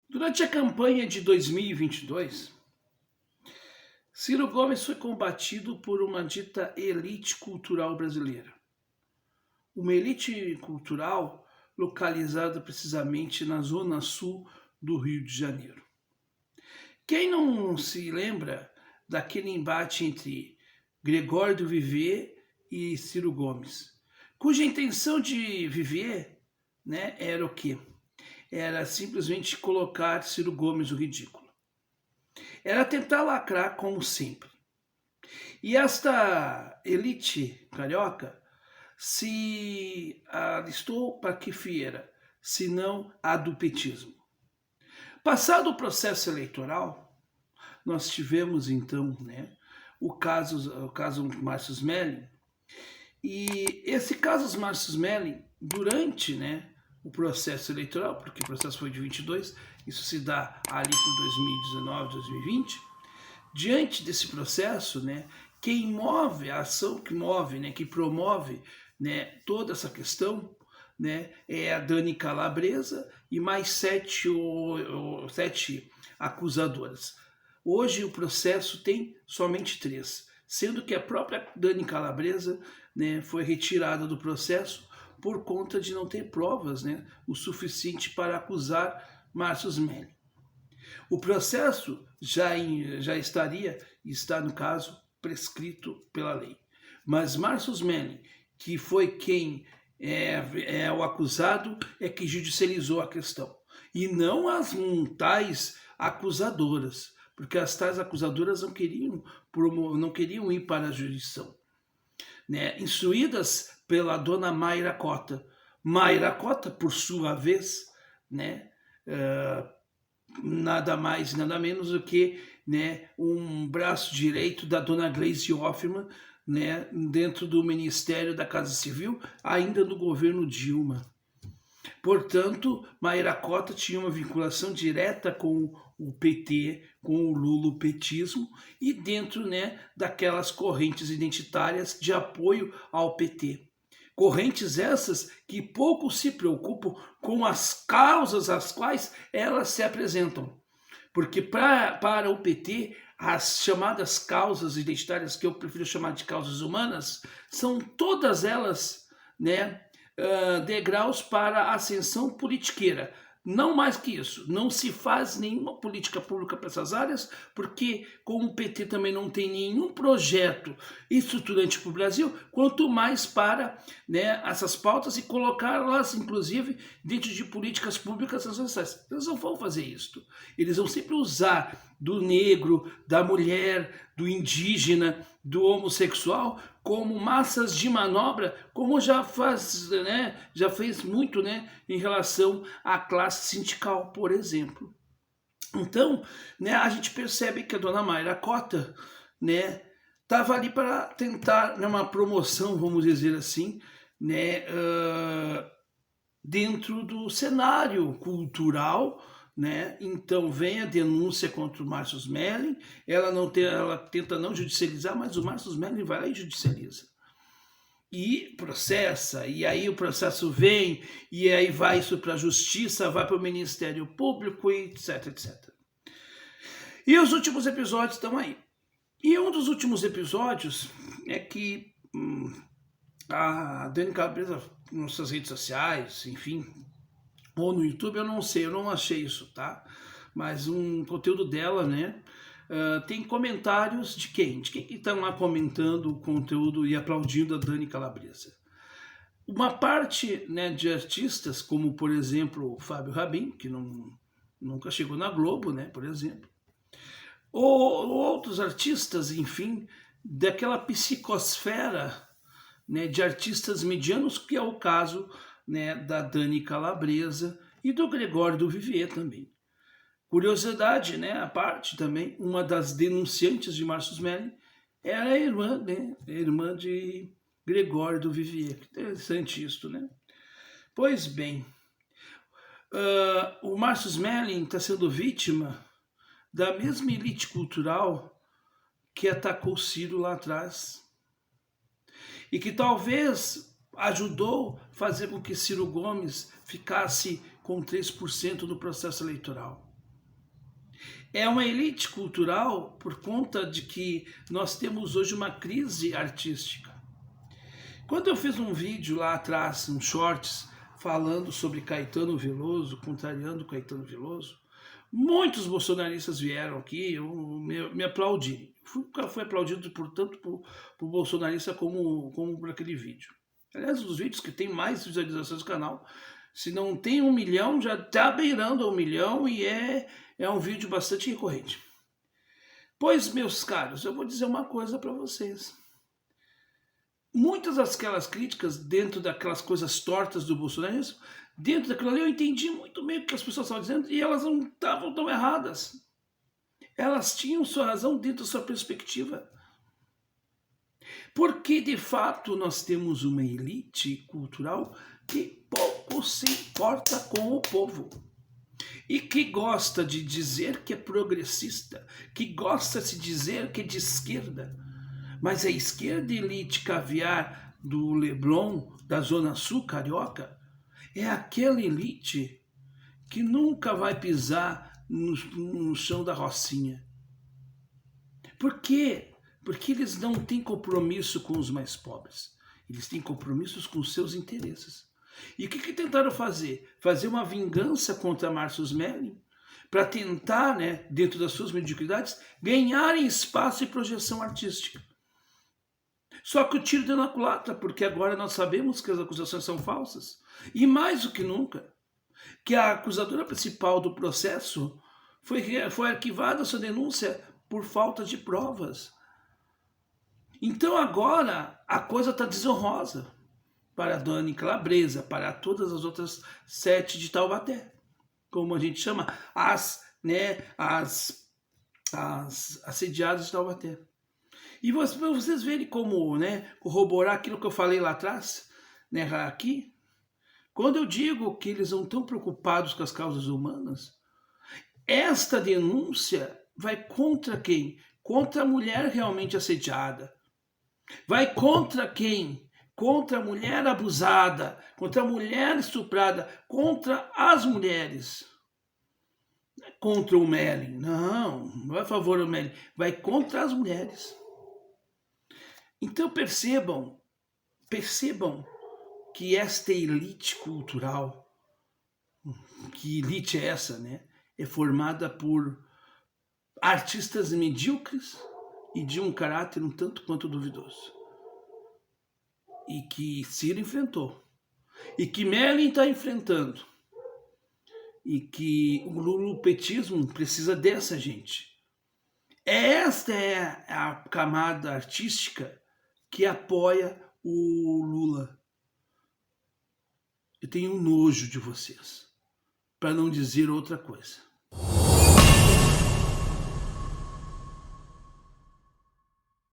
Durante a campanha de 2022, Ciro Gomes foi combatido por uma dita elite cultural brasileira. Uma elite cultural localizada precisamente na zona sul do Rio de Janeiro. Quem não se lembra daquele embate entre Gregório do Vivier e Ciro Gomes, cuja intenção de Vivier, era o quê? Era simplesmente colocar Ciro Gomes no ridículo. Era tentar lacrar como sempre. E esta elite carioca se alistou para que fiera, senão a do petismo. Passado o processo eleitoral, nós tivemos então o caso Márcio Smelling. E esse caso Márcio Smelling, durante o processo eleitoral, porque o processo foi de 22, isso se dá ali por 2019, 2020, diante desse processo, quem move, a ação que move, que promove toda essa questão, é a Dani Calabresa e mais sete acusadoras. Hoje o processo tem somente 3, sendo que a própria Dani Calabresa foi retirada do processo por conta de não ter provas o suficiente para acusar Márcio Smelling. O processo já está no caso, prescrito pela lei. Mas Márcio Smelling, que foi quem é o acusado, é que judicializou a questão. E não as tais acusadoras, porque as tais acusadoras não queriam ir para a jurisdição. Instruídas pela dona Mayra Cota. Mayra Cota, por sua vez, nada mais nada menos do que um braço direito da dona Gleisi Hoffmann, dentro do Ministério da Casa Civil, ainda no governo Dilma. Portanto, Mayra Cota tinha uma vinculação direta com o PT, com o lulopetismo e dentro daquelas correntes identitárias de apoio ao PT. Correntes essas que pouco se preocupam com as causas às quais elas se apresentam. Porque para o PT, as chamadas causas identitárias, que eu prefiro chamar de causas humanas, são todas elas degraus para a ascensão politiqueira. Não mais que isso, não se faz nenhuma política pública para essas áreas, porque como o PT também não tem nenhum projeto estruturante para o Brasil, quanto mais para essas pautas e colocá-las, inclusive, dentro de políticas públicas transversais. Eles não vão fazer isso. Eles vão sempre usar do negro, da mulher, do indígena, do homossexual como massas de manobra, como já fez muito em relação à classe sindical, por exemplo. Então, a gente percebe que a dona Mayra Cota estava ali para tentar uma promoção, vamos dizer assim, dentro do cenário cultural. Então vem a denúncia contra o Márcio Smelling, ela tenta não judicializar, mas o Márcio Smelling vai lá e judicializa. E processa, e aí o processo vem, e aí vai isso para a justiça, vai para o Ministério Público, etc, etc. E os últimos episódios estão aí. E um dos últimos episódios é que a Dani Calabresa, nas suas redes sociais, enfim, ou no YouTube, eu não sei, eu não achei isso, tá? Mas um conteúdo dela, tem comentários de quem? De quem que estão lá comentando o conteúdo e aplaudindo a Dani Calabresa? Uma parte de artistas, como por exemplo o Fábio Rabin, que nunca chegou na Globo, por exemplo, ou outros artistas, enfim, daquela psicosfera de artistas medianos, que é o caso da Dani Calabresa e do Gregório do Vivier também. Curiosidade, à parte também, uma das denunciantes de Márcio Smelling era a irmã de Gregório do Vivier. Interessante isso, Pois bem, o Márcio Smelling está sendo vítima da mesma elite cultural que atacou Ciro lá atrás e que talvez ajudou a fazer com que Ciro Gomes ficasse com 3% do processo eleitoral. É uma elite cultural por conta de que nós temos hoje uma crise artística. Quando eu fiz um vídeo lá atrás, um shorts, falando sobre Caetano Veloso, contrariando Caetano Veloso, muitos bolsonaristas vieram aqui me aplaudirem. Fui aplaudido tanto por bolsonarista como por aquele vídeo. Aliás, os vídeos que tem mais visualizações do canal, se não tem 1 milhão, já está beirando a 1 milhão e é um vídeo bastante recorrente. Pois, meus caros, eu vou dizer uma coisa para vocês. Muitas daquelas críticas, dentro daquelas coisas tortas do bolsonarismo, dentro daquilo ali eu entendi muito bem o que as pessoas estavam dizendo e elas não estavam tão erradas. Elas tinham sua razão dentro da sua perspectiva. Porque, de fato, nós temos uma elite cultural que pouco se importa com o povo. E que gosta de dizer que é progressista, que gosta de dizer que é de esquerda. Mas a esquerda elite caviar do Leblon, da Zona Sul carioca, é aquela elite que nunca vai pisar no chão da Rocinha. Por quê? Porque eles não têm compromisso com os mais pobres. Eles têm compromissos com os seus interesses. E o que tentaram fazer? Fazer uma vingança contra Márcio Smelling para tentar, né, dentro das suas mediocridades, ganharem espaço e projeção artística. Só que o tiro deu na culatra, porque agora nós sabemos que as acusações são falsas. E mais do que nunca, que a acusadora principal do processo foi arquivada a sua denúncia por falta de provas. Então agora a coisa está desonrosa para a Dani Calabresa, para todas as outras 7 de Taubaté, como a gente chama, as assediadas de Taubaté. E vocês verem como, né, corroborar aquilo que eu falei lá atrás, né, aqui, quando eu digo que eles não estão preocupados com as causas humanas, esta denúncia vai contra quem? Contra a mulher realmente assediada. Vai contra quem? Contra a mulher abusada, contra a mulher estuprada, contra as mulheres. Não é contra o Melling, não é a favor do Melling, vai contra as mulheres. Então percebam que esta elite cultural, que elite é essa, né? É formada por artistas medíocres e de um caráter um tanto quanto duvidoso. E que Ciro enfrentou. E que Melling está enfrentando. E que o lulopetismo precisa dessa gente. Esta é a camada artística que apoia o Lula. Eu tenho nojo de vocês, para não dizer outra coisa.